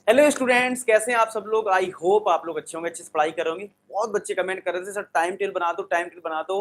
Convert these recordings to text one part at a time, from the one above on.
Hello students, कैसे हैं आप सब लोग। आई होप आप लोग अच्छे होंगे, अच्छे से पढ़ाई करोगे। बहुत बच्चे कमेंट कर रहे थे सर टाइम टेबल बना दो, टाइम टेबल बना दो।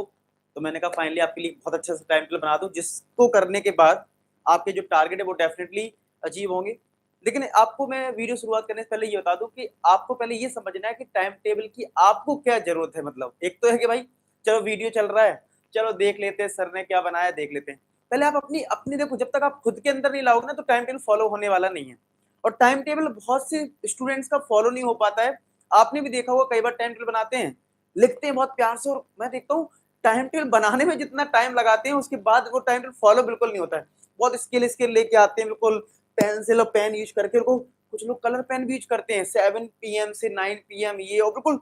तो मैंने कहा फाइनली आपके लिए बहुत अच्छा सा टाइम टेबल बना दूं, जिसको करने के बाद आपके जो टारगेट है वो डेफिनेटली अचीव होंगे। लेकिन आपको मैं वीडियो शुरुआत करने से पहले ये बता दूं कि आपको पहले ये समझना है कि टाइम टेबल की आपको क्या जरूरत है। मतलब एक तो है कि भाई चलो वीडियो चल रहा है, चलो देख लेते हैं सर ने क्या बनाया, देख लेते हैं। पहले आप अपनी अपनी देखो, जब तक आप खुद के अंदर नहीं लाओगे ना तो टाइम टेबल फॉलो होने वाला नहीं है। और टाइम टेबल बहुत से स्टूडेंट्स का फॉलो नहीं हो पाता है। आपने भी देखा होगा, कई बार टाइम टेबल बनाते हैं, लिखते हैं बहुत प्यार से, और मैं देखता हूँ टाइम टेबल बनाने में जितना टाइम लगाते हैं उसके बाद वो टाइम टेबल फॉलो बिल्कुल नहीं होता है। बहुत स्किल स्किल लेके आते हैं, बिल्कुल पेंसिल और पेन यूज करके, उनको कुछ लोग कलर पेन भी यूज करते हैं 7 PM से 9 PM ये, और बिल्कुल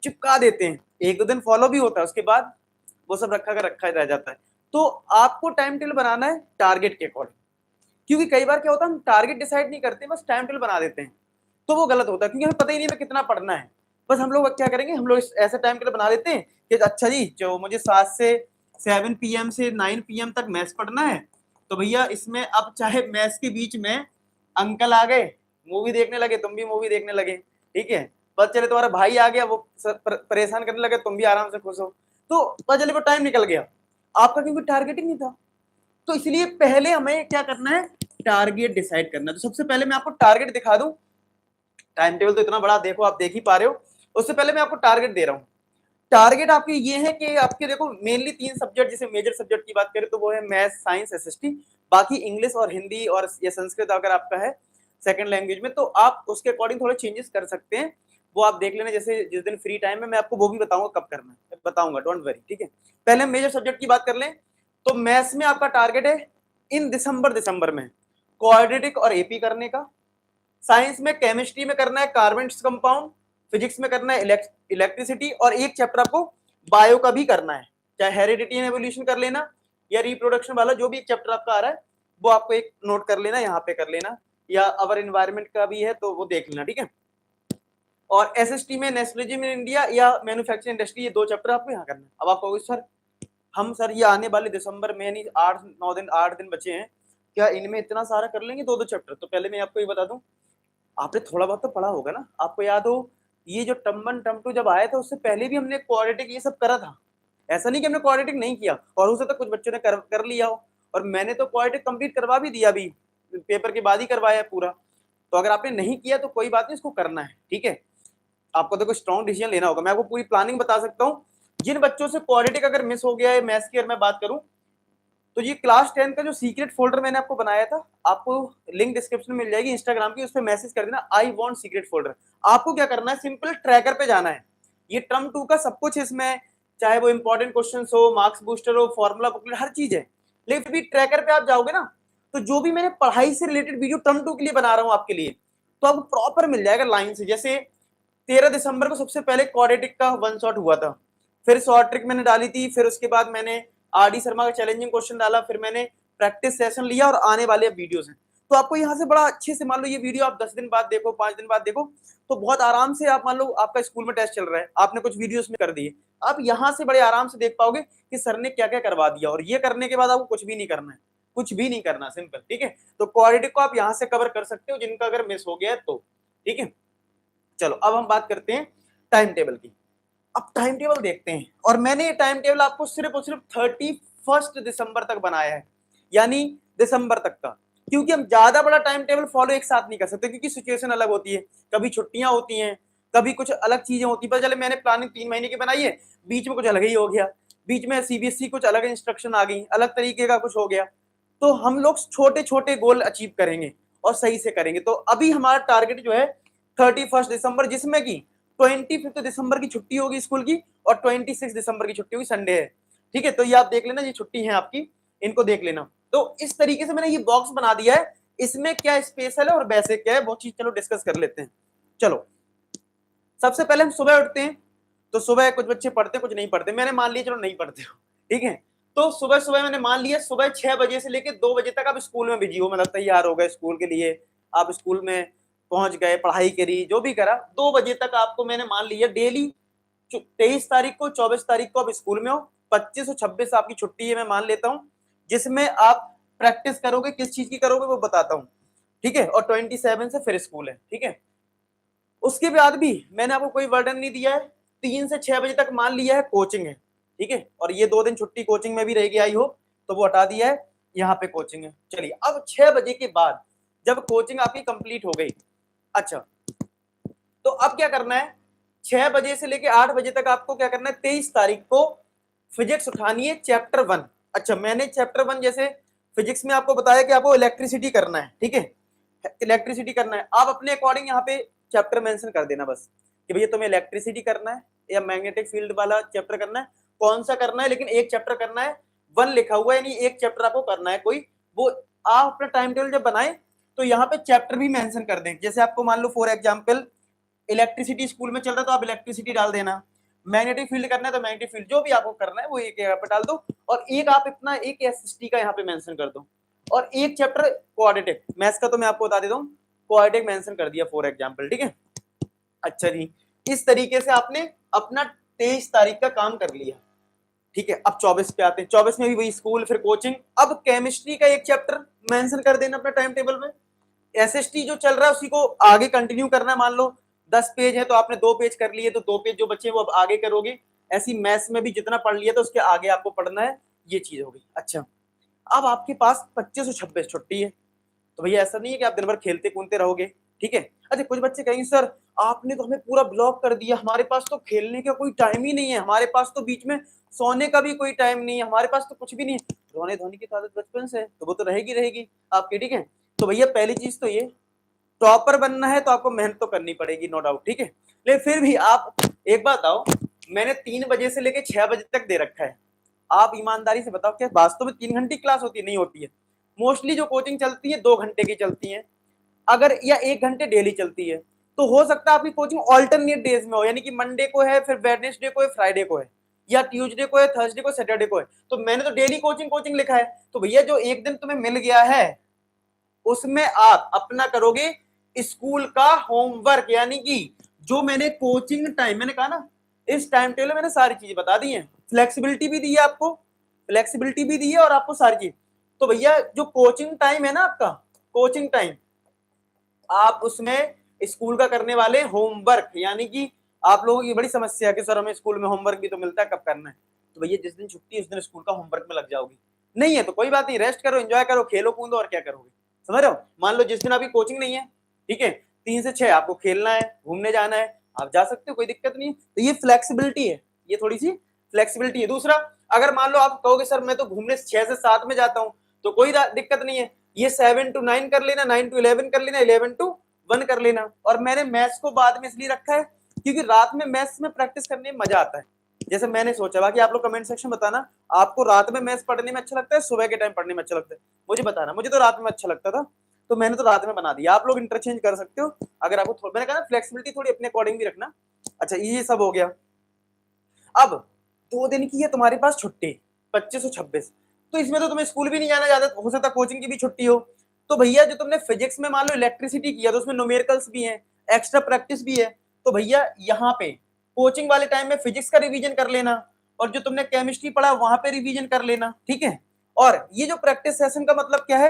चिपका देते हैं। एक दो दिन फॉलो भी होता है, उसके बाद वो सब रखा कर रखा रह जाता है। तो आपको टाइम टेबल बनाना है टारगेट के अकॉर्डिंग, क्योंकि कई बार क्या होता है हम टारगेट डिसाइड नहीं करते, बस टाइम टेबल बना देते हैं। तो वो गलत होता है, क्योंकि हमें पता ही नहीं हमें कितना पढ़ना है। बस हम लोग क्या करेंगे, हम लोग ऐसे टाइम टेबल बना देते हैं कि अच्छा जी, जो मुझे 7 से 9 PM तक मैथ्स पढ़ना है, तो भैया इसमें अब चाहे मैथ्स के बीच में अंकल आ गए, मूवी देखने लगे, तुम भी मूवी देखने लगे, ठीक है। पता चले तुम्हारा भाई आ गया, वो परेशान करने लगे, तुम भी आराम से खुश हो। तो पता चले वो टाइम निकल गया आपका, क्योंकि टारगेट ही नहीं था। तो इसलिए पहले हमें क्या करना है, टारगेट डिसाइड करना है। तो सबसे पहले मैं आपको टारगेट दिखा दूं। टाइम टेबल तो इतना बड़ा देखो, आप देख ही पा रहे हो। उससे पहले मैं आपको टारगेट दे रहा हूं। टारगेट आपके ये है कि आपके देखो मेनली 3 सब्जेक्ट, जैसे मेजर सब्जेक्ट की बात करें तो वो है मैथ, साइंस, एसएसटी। बाकी इंग्लिश और हिंदी और या संस्कृत अगर आपका है सेकंड लैंग्वेज में, तो आप उसके अकॉर्डिंग थोड़े चेंजेस कर सकते हैं। वो आप देख लेना, जैसे जिस दिन फ्री टाइम है मैं आपको वो भी बताऊंगा कब करना है, बताऊंगा, डोंट वरी, ठीक है। पहले हम मेजर सब्जेक्ट की बात कर लें। तो मैथ्स में आपका टारगेट है इन दिसंबर में क्वाड्रेटिक और एपी करने का। साइंस में केमिस्ट्री में करना है कार्बन कंपाउंड, फिजिक्स में करना है इलेक्ट्रिसिटी, और एक चैप्टर आपको बायो का भी करना है। चाहे हेरिडिटी एंड एवोल्यूशन कर लेना या रिप्रोडक्शन वाला जो भी एक चैप्टर आपका आ रहा है वो आपको एक नोट कर लेना, यहाँ पे कर लेना। या अवर एनवायरमेंट का भी है तो वो देख लेना, ठीक है। और एसएसटी में नेशनलिज्म इन इंडिया या मैन्युफैक्चरिंग इंडस्ट्री, ये 2 चैप्टर आपको यहाँ करना है। अब आप कहोगे सर हम सर ये आने वाले दिसंबर में नहीं 8 9 दिन 8 दिन बचे हैं, क्या इनमें इतना सारा कर लेंगे 2 2 चैप्टर। तो पहले मैं आपको ये बता दूं, आपने थोड़ा बहुत तो पढ़ा होगा ना, आपको याद हो ये जो टर्म वन टर्म टू जब आया था उससे पहले भी हमने क्वाड्रेटिक ये सब करा था। ऐसा नहीं कि हमने क्वाड्रेटिक नहीं किया, और हो सकता है कुछ बच्चों ने कर लिया हो। और मैंने तो क्वाड्रेटिक कंप्लीट करवा भी दिया, अभी पेपर के बाद ही करवाया पूरा। तो अगर आपने नहीं किया तो कोई बात नहीं, इसको करना है, ठीक है। आपको तो कोई स्ट्रॉन्ग डिसीजन लेना होगा। मैं आपको पूरी प्लानिंग बता सकता हूँ। जिन बच्चों से क्वाड्रेटिक अगर मिस हो गया है मैथ्स की, अगर मैं बात करूं, तो ये क्लास 10 का जो सीक्रेट फोल्डर मैंने आपको बनाया था, आपको लिंक डिस्क्रिप्शन में मिल जाएगी इंस्टाग्राम की, उस पर मैसेज कर देना आई वांट सीक्रेट फोल्डर। आपको क्या करना है, सिंपल ट्रैकर पे जाना है। ये टर्म 2 का सब कुछ इसमें, चाहे वो इंपॉर्टेंट क्वेश्चन हो, मार्क्स बूस्टर हो, फॉर्मूला बुकलेट, हर चीज है। लेकिन फिर भी ट्रैकर पे आप जाओगे ना, तो जो भी मैंने पढ़ाई से रिलेटेड वीडियो टर्म 2 के लिए बना रहा हूँ आपके लिए, तो आपको प्रॉपर मिल जाएगा लाइन से। जैसे 13 दिसंबर को सबसे पहले क्वाड्रेटिक का वन शॉट हुआ था, फिर शॉर्ट ट्रिक मैंने डाली थी, फिर उसके बाद मैंने आरडी शर्मा का चैलेंजिंग क्वेश्चन डाला, फिर मैंने प्रैक्टिस सेशन लिया, और आने वाले वीडियोस हैं। तो आपको यहाँ से बड़ा अच्छे से, मान लो ये वीडियो आप 10 दिन बाद देखो, 5 दिन बाद देखो, तो बहुत आराम से आप, मान लो आपका स्कूल में टेस्ट चल रहा है, आपने कुछ वीडियोस में कर दिए, आप यहाँ से बड़े आराम से देख पाओगे कि सर ने क्या क्या करवा दिया। और ये करने के बाद आपको कुछ भी नहीं करना है, कुछ भी नहीं करना, सिंपल, ठीक है। तो क्वाड्रेटिक को आप यहाँ से कवर कर सकते हो, जिनका अगर मिस हो गया है तो, ठीक है। चलो अब हम बात करते हैं टाइम टेबल की। अब टाइम टेबल देखते हैं, और मैंने ये टाइम टेबल आपको सिर्फ और सिर्फ 31 दिसंबर तक बनाया है, यानी दिसंबर तक का। क्योंकि हम ज्यादा बड़ा टाइम टेबल फॉलो एक साथ नहीं कर सकते, क्योंकि सिचुएशन अलग होती है, कभी छुट्टियां होती हैं, कभी कुछ अलग चीजें होती है। पर चले मैंने प्लानिंग 3 महीने की बनाई है, बीच में कुछ अलग ही हो गया, बीच में सीबीएसई कुछ अलग इंस्ट्रक्शन आ गई, अलग तरीके का कुछ हो गया। तो हम लोग छोटे छोटे गोल अचीव करेंगे और सही से करेंगे। तो अभी हमारा टारगेट जो है 31 दिसंबर, जिसमें कि 25 दिसंबर की छुट्टी होगी स्कूल की, और 26 दिसंबर की छुट्टी होगी, संडे है, ठीक है। तो ये आप देख लेना, ये छुट्टी है आपकी, इनको देख लेना। तो इस तरीके से मैंने ये बॉक्स बना दिया है, इसमें क्या स्पेशल है और वैसे क्या है वो चीज चलो डिस्कस कर लेते हैं। चलो सबसे पहले हम सुबह उठते हैं, तो सुबह कुछ बच्चे पढ़ते कुछ नहीं पढ़ते, मैंने मान लिया चलो नहीं पढ़ते हो, ठीक है। तो सुबह सुबह मैंने मान लिया सुबह 6 बजे से लेकर 2 बजे तक आप स्कूल में बिजी हो, मतलब तैयार हो गए स्कूल के लिए, आप स्कूल में पहुंच गए, पढ़ाई करी, जो भी करा, 2 बजे तक आपको मैंने मान लिया डेली। 23 तारीख को, 24 तारीख को आप स्कूल में हो, 25 और 26 आपकी छुट्टी है, मैं मान लेता हूँ, जिसमें आप प्रैक्टिस करोगे, किस चीज की करोगे वो बताता हूँ, ठीक है, और 27 से फिर स्कूल है, ठीक है। उसके बाद भी मैंने आपको कोई वर्डन नहीं दिया है, 3 से 6 बजे तक मान लिया है कोचिंग है, ठीक है, और ये 2 दिन छुट्टी कोचिंग में भी रहेगी आई हो, तो वो हटा दिया है, यहाँ पे कोचिंग है। चलिए अब 6 बजे के बाद जब कोचिंग आपकी कंप्लीट हो गई, अच्छा तो अब क्या करना है, 6 बजे से लेके 8 बजे तक आपको क्या करना है, 23 तारीख को फिजिक्स उठानी है चैप्टर 1। अच्छा मैंने चैप्टर 1 जैसे फिजिक्स में आपको बताया कि आपको इलेक्ट्रिसिटी करना है, ठीक है, इलेक्ट्रिसिटी करना है, आप अपने अकॉर्डिंग यहाँ पे चैप्टर मेंशन कर देना बस कि भैया तुम्हें इलेक्ट्रिसिटी करना है या मैग्नेटिक फील्ड वाला चैप्टर करना है, कौन सा करना है, लेकिन एक चैप्टर करना है, 1 लिखा हुआ है, यानी एक चैप्टर आपको करना है कोई, वो आप अपना टाइम टेबल जब बनाए तो यहाँ पे चैप्टर भी मेंशन कर दें। जैसे आपको मान लो फॉर एग्जांपल इलेक्ट्रिसिटी स्कूल में चल रहा है तो आप इलेक्ट्रिसिटी डाल देना, मैग्नेटिक फील्ड करना है तो मैग्नेटिक फील्ड, जो भी आपको करना है वो एक यहाँ पे डाल दो, और एक आप इतना एक एसएसटी का यहाँ पे मेंशन कर दो, और एक चैप्टर क्वाड्रेटिक मैथ्स का तो मैं आपको बता देता हूँ, क्वाड्रेटिक मेंशन कर दिया फॉर एग्जांपल, ठीक है। अच्छा जी, इस तरीके से आपने अपना 23 तारीख का काम कर लिया, ठीक है। अब 24 पे आते हैं, 24 में भी वही स्कूल फिर कोचिंग। अब केमिस्ट्री का एक चैप्टर मेंशन कर देना अपने टाइम टेबल में, एसएसटी जो चल रहा है उसी को आगे कंटिन्यू करना है, मान लो 10 पेज है तो आपने 2 पेज कर लिए तो 2 पेज जो बच्चे वो अब आगे करोगे, ऐसी मैथ्स में भी जितना पढ़ लिया तो उसके आगे आपको पढ़ना है, ये चीज होगी। अच्छा अब आपके पास 25 और 26 छुट्टी है, तो भैया ऐसा नहीं है कि आप दिन भर खेलते कूदते रहोगे, ठीक है। अच्छा कुछ बच्चे कहेंगे सर आपने तो हमें पूरा ब्लॉक कर दिया, हमारे पास तो खेलने का कोई टाइम ही नहीं है, हमारे पास तो बीच में सोने का भी कोई टाइम नहीं है, हमारे पास तो कुछ भी नहीं है। रोने धोने की तो आदत बचपन से है तो वो तो रहेगी रहेगी आपकी, ठीक है। तो भैया पहली चीज तो ये, टॉपर बनना है तो आपको मेहनत तो करनी पड़ेगी नो डाउट, ठीक है, लेकिन फिर भी आप एक बात आओ, मैंने 3 बजे से लेके 6 बजे तक दे रखा है, आप ईमानदारी से बताओ क्या वास्तव में 3 घंटे क्लास होती है? नहीं होती है, मोस्टली जो कोचिंग चलती है 2 घंटे की चलती है, अगर या 1 घंटे डेली चलती है, तो हो सकता है आपकी कोचिंग ऑल्टरनेट डेज में हो, यानी कि मंडे को है, फिर वेडनेसडे को है, फ्राइडे को है, या ट्यूसडे को है, थर्सडे को, सैटरडे को है। तो मैंने तो डेली कोचिंग कोचिंग लिखा है, तो भैया जो एक दिन तुम्हें मिल गया है उसमें आप अपना करोगे स्कूल का होमवर्क, यानी कि जो मैंने कोचिंग टाइम मैंने कहा ना, इस टाइम टेबल मैंने सारी चीजें बता दी हैं, फ्लेक्सिबिलिटी भी दी है आपको, फ्लेक्सिबिलिटी भी दी है और आपको सारी चीज। तो भैया जो कोचिंग टाइम है ना आपका, कोचिंग टाइम आप उसमें स्कूल का करने वाले होमवर्क, यानी कि आप लोगों की बड़ी समस्या है कि सर हमें स्कूल में होमवर्क भी तो मिलता है, कब करना है, तो भैया जिस दिन छुट्टी है उस दिन स्कूल का होमवर्क में लग जाओगी, नहीं है तो कोई बात नहीं, रेस्ट करो, एंजॉय करो, खेलो कूदो, और क्या करोगे, समझ रहे हो। मान लो जिस दिन आपकी कोचिंग नहीं है, ठीक है, 3 से 6 आपको खेलना है, घूमने जाना है, आप जा सकते हो, कोई दिक्कत नहीं है, तो ये फ्लेक्सिबिलिटी है, ये थोड़ी सी फ्लेक्सिबिलिटी है। दूसरा, अगर मान लो आप कहोगे सर मैं तो घूमने 6 से 7 में जाता हूँ, तो कोई दिक्कत नहीं है, ये 7 to 9 कर लेना, 9 to 11 कर लेना, 11 to 1 कर लेना। और मैंने मैथ्स को बाद में इसलिए रखा है क्योंकि रात में मैथ्स में प्रैक्टिस करने में मजा आता है, जैसे मैंने सोचा, बाकी आप लोग कमेंट सेक्शन बताना आपको रात में मैथ्स पढ़ने में अच्छा लगता है, सुबह के टाइम पढ़ने में अच्छा लगता है, मुझे बताना। मुझे तो रात में अच्छा लगता था तो मैंने तो रात में बना दिया, आप लोग इंटरचेंज कर सकते हो अगर आपको, मैंने कहा फ्लेक्सिबिलिटी थोड़ी अपने अकॉर्डिंग भी रखना। अच्छा ये सब हो गया। अब 2 दिन की है तुम्हारे पास छुट्टी, 25 और 26, तो इसमें तो तुम्हें स्कूल भी नहीं जाना, ज्यादा हो सकता कोचिंग की भी छुट्टी हो, तो भैया जो तुमने फिजिक्स में मान लो इलेक्ट्रिसिटी किया तो उसमें न्यूमेरिकल्स भी हैं, एक्स्ट्रा प्रैक्टिस भी है, तो भैया यहाँ पे कोचिंग वाले टाइम में फिजिक्स का रिवीजन कर लेना, और जो तुमने केमिस्ट्री पढ़ा वहां पे रिवीजन कर लेना, ठीक है। और ये जो प्रैक्टिस सेशन का मतलब क्या है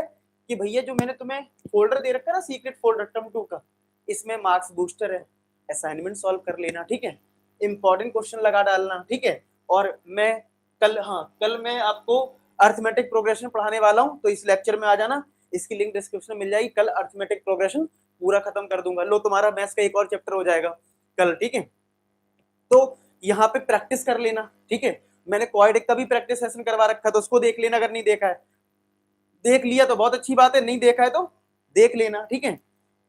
कि भैया जो मैंने तुम्हें फोल्डर दे रखा है ना, सीक्रेट फोल्डर टर्म 2 का, इसमें मार्क्स बूस्टर है, असाइनमेंट सॉल्व कर लेना, ठीक है, इंपॉर्टेंट क्वेश्चन लगा डालना, ठीक है। और मैं कल मैं आपको अर्थमेटिक प्रोग्रेशन पढ़ाने वाला हूं, तो इस लेक्चर में आ जाना, इसकी लिंक डिस्क्रिप्शन में मिल जाएगी। कल अर्थमेटिक प्रोग्रेशन पूरा खत्म कर दूंगा, लो तुम्हारा मैथ्स का एक और चैप्टर हो जाएगा कल, ठीक है। तो यहाँ पे प्रैक्टिस कर लेना, ठीक है। मैंने क्वाड्रेटिक का भी प्रैक्टिस सेशन करवा रखा है तो उसको देख लेना, अगर नहीं देखा है, देख लिया तो बहुत अच्छी बात है, नहीं देखा है तो देख लेना, ठीक है।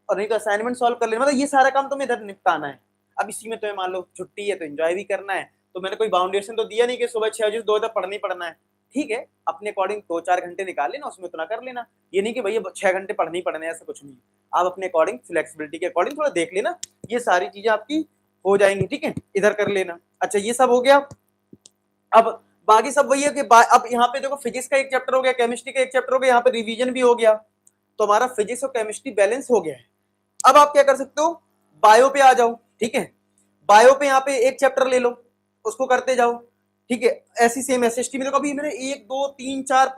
और नहीं तो असाइनमेंट सॉल्व कर लेना, मतलब ये सारा काम तुम्हें इधर निपटाना है। अब इसी में तुम्हें मान लो छुट्टी है तो एंजॉय भी करना है, तो मैंने कोई बाउंडेशन तो दिया नहीं कि सुबह 6 बजे से 2 तक पढ़ना ही पढ़ना है, ठीक है, अपने अकॉर्डिंग 2-4 घंटे निकाल लेना, उसमें उतना कर लेना, ये नहीं कि भैया 6 घंटे पढ़ने ही पढ़ने, ऐसा कुछ नहीं, आप अपने अकॉर्डिंग फ्लेक्सिबिलिटी के अकॉर्डिंग थोड़ा देख लेना, ये सारी चीजें आपकी हो जाएंगी, ठीक है, इधर कर लेना। अच्छा ये सब हो गया। अब बाकी सब वही है कि अब यहाँ पे देखो फिजिक्स का एक चैप्टर हो गया, केमिस्ट्री का एक चैप्टर हो गया, यहाँ पे रिवीजन भी हो गया, तो हमारा फिजिक्स और केमिस्ट्री बैलेंस हो गया है। अब आप क्या कर सकते हो, बायो पे आ जाओ, ठीक है, बायो पे यहाँ पे एक चैप्टर ले लो, उसको करते जाओ, ठीक है। ऐसी सेम एसएसटी में देखो, अभी मैंने 1 2 3 4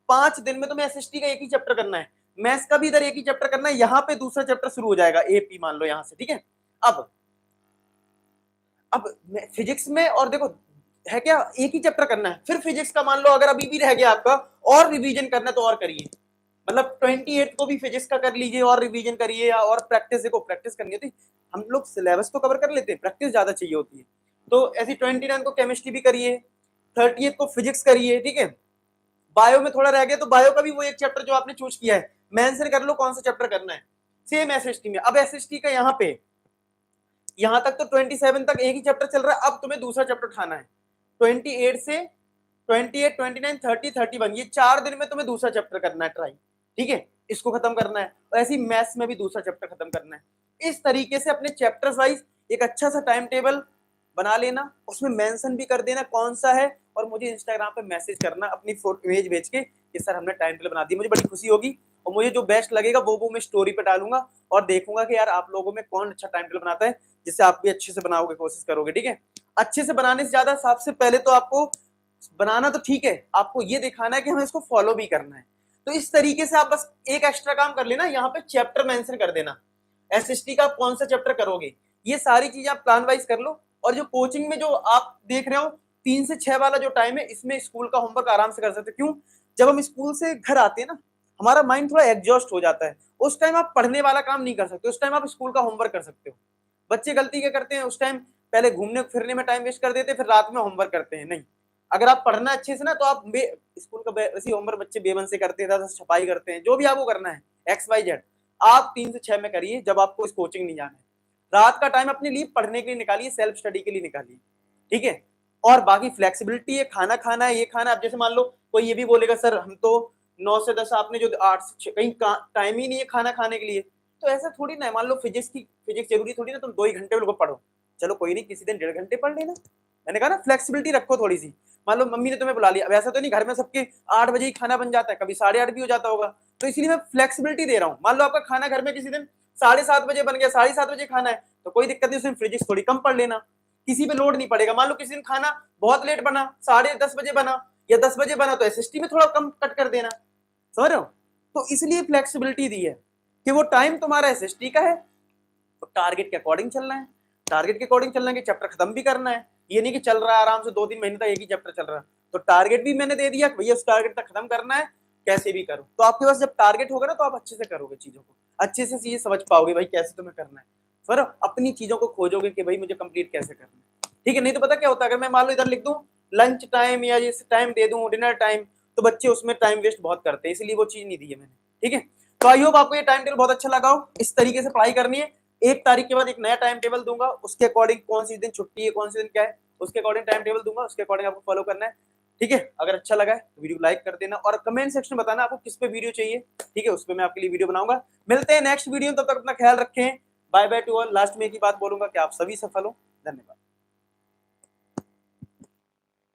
5 दिन में तुम्हें एसएसटी का एक ही चैप्टर करना है, मैथ्स का भी इधर एक ही चैप्टर करना है, यहाँ पे दूसरा चैप्टर शुरू हो जाएगा एपी मान लो यहाँ से, ठीक है। अब फिजिक्स में और देखो है क्या, एक ही चैप्टर करना है, फिर फिजिक्स का मान लो अगर अभी भी रह गया आपका और रिवीजन करना है तो और करिए, मतलब 28 को भी फिजिक्स का कर लीजिए और रिवीजन करिए, या और प्रैक्टिस, देखो प्रैक्टिस करनी होती, हम लोग सिलेबस तो कवर कर लेते हैं, प्रैक्टिस ज्यादा चाहिए होती है। तो ऐसी 29 को केमिस्ट्री भी करिए, 30 को फिजिक्स करिए, ठीक है। बायो में थोड़ा रह गया तो बायो का भी वो एक चैप्टर जो आपने चूज किया है मेंशन कर लो कौन सा चैप्टर करना है, सेम एसएसटी में। अब एसएसटी का यहाँ पे यहां तक तो 27 तक एक ही चैप्टर चल रहा है, अब तुम्हें दूसरा चैप्टर उठाना है 28 से 28, 29, 30, 31, ये 4 दिन में तुम्हें दूसरा चैप्टर करना है ट्राई, ठीक है, इसको खत्म करना है। और ऐसी मैथ्स में भी दूसरा चैप्टर खत्म करना है। इस तरीके से अपने चैप्टर वाइज एक अच्छा सा टाइम टेबल बना लेना, उसमें मेंशन भी कर देना कौन सा है, और मुझे इंस्टाग्राम पे मैसेज करना अपनी इमेज भेज के कि सर हमने टाइम टेबल बना दी, मुझे बड़ी खुशी होगी। और मुझे जो बेस्ट लगेगा वो मैं स्टोरी पे डालूंगा और देखूंगा कि यार आप लोगों में कौन अच्छा टाइम टेबल बनाता है, जिससे आप भी अच्छे से बनाओगे, कोशिश करोगे, ठीक है। अच्छे से बनाने से ज्यादा सबसे पहले तो आपको बनाना तो ठीक है, आपको ये दिखाना है कि हमें इसको फॉलो भी करना है। तो इस तरीके से आप बस एक एक्स्ट्रा काम कर लेना, यहाँ पे चैप्टर मेंशन कर देना, एसएसटी का आप कौन सा चैप्टर करोगे, ये सारी चीजें आप प्लान वाइज कर लो। और जो कोचिंग में जो आप देख रहे हो 3 से 6 वाला जो टाइम है, इसमें स्कूल का होमवर्क आराम से कर सकते हो। क्यों, जब हम स्कूल से घर आते हैं ना, हमारा माइंड थोड़ा एग्जॉस्ट हो जाता है, उस टाइम आप पढ़ने वाला काम नहीं कर सकते, उस टाइम आप स्कूल का होमवर्क कर सकते हो। बच्चे गलती क्या करते हैं, उस टाइम पहले घूमने फिरने में टाइम वेस्ट कर देते हैं, फिर रात में होमवर्क करते हैं। नहीं, अगर आप पढ़ना अच्छे से ना तो आप स्कूल का वैसे होमवर्क बच्चे बेमन से करते हैं, छपाई करते हैं, जो भी आपको करना है XYZ आप 3 से 6 में करिए, जब आपको इस कोचिंग नहीं जाना है। रात का टाइम अपने लिए पढ़ने के लिए निकालिए, सेल्फ स्टडी के लिए निकालिए, ठीक है। और बाकी फ्लेक्सिबिलिटी है, खाना खाना है, ये खाना। अब जैसे मान लो कोई ये भी बोलेगा सर हम तो 9 से 10 आपने जो 8 से 6 कहीं टाइम ही नहीं है खाना खाने के लिए, तो ऐसा थोड़ी ना है। मान लो फिजिक्स जरूरी थोड़ी ना तुम 2 ही घंटे को पढ़ो, चलो कोई नहीं, किसी दिन 1.5 घंटे पढ़ लेना। मैंने कहा ना फ्लेक्सिबिलिटी रखो थोड़ी सी। मान लो मम्मी ने तुम्हें बुला लिया, अब ऐसा तो नहीं घर में सबके 8 बजे ही खाना बन जाता है, कभी 8:30 भी हो जाता होगा, तो इसलिए मैं फ्लेक्सिबिलिटी दे रहा हूँ। मान लो आपका खाना घर में किसी दिन 7:30 बजे बन गया, 7:30 बजे खाना है, तो कोई दिक्कत नहीं, उस दिन फिजिक्स थोड़ी कम पढ़ लेना, किसी पे लोड नहीं पड़ेगा। मान लो किसी दिन खाना बहुत लेट बना, 10:30 बजे बना या 10 बजे बना, तो एसएसटी में थोड़ा कम कट कर देना, समझ रहे हो। तो इसलिए फ्लेक्सिबिलिटी दी है कि वो टाइम तुम्हारा एसएसटी का है, तो टारगेट के अकॉर्डिंग चलना है, टारगेट के अकॉर्डिंग चलना है कि चैप्टर खत्म भी करना है, ये नहीं कि चल रहा है आराम से 2-3 महीने तक एक ही चैप्टर चल रहा है। तो टारगेट भी मैंने दे दिया, भैया उस टारगेट तक खत्म करना है, कैसे भी करो। तो आपके पास जब टारगेट होगा ना तो आप अच्छे से करोगे चीजों को, अच्छे से चीजें समझ पाओगे भाई कैसे तुम्हें करना है, फिर अपनी चीजों को खोजोगे कि भाई मुझे कंप्लीट कैसे करना है, ठीक है। नहीं तो पता क्या होता है, अगर मैं मान लो इधर लिख दूं लंच टाइम या ये टाइम दे दूं डिनर टाइम, तो बच्चे उसमें टाइम वेस्ट बहुत करते हैं, इसलिए वो चीज नहीं दी है मैंने, ठीक है। तो आई होप आपको ये टाइम टेबल बहुत अच्छा लगा हो। इस तरीके से पढ़ाई करनी है। 1 तारीख के बाद एक नया टाइम टेबल दूंगा, उसके अकॉर्डिंग कौन सी दिन छुट्टी है, कौन सी दिन क्या है, उसके अकॉर्डिंग टाइम टेबल दूंगा, उसके अकॉर्डिंग आपको फॉलो करना है, ठीक है। अगर अच्छा लगा है तो वीडियो लाइक कर देना और कमेंट सेक्शन में बताना आपको किस पे वीडियो चाहिए, ठीक है, उस पर मैं आपके लिए वीडियो बनाऊंगा। मिलते हैं नेक्स्ट वीडियो, तब तक अपना ख्याल रखें, bye bye to all. Last में एक ही बात बोलूंगा कि आप सभी सफल हो, धन्यवाद।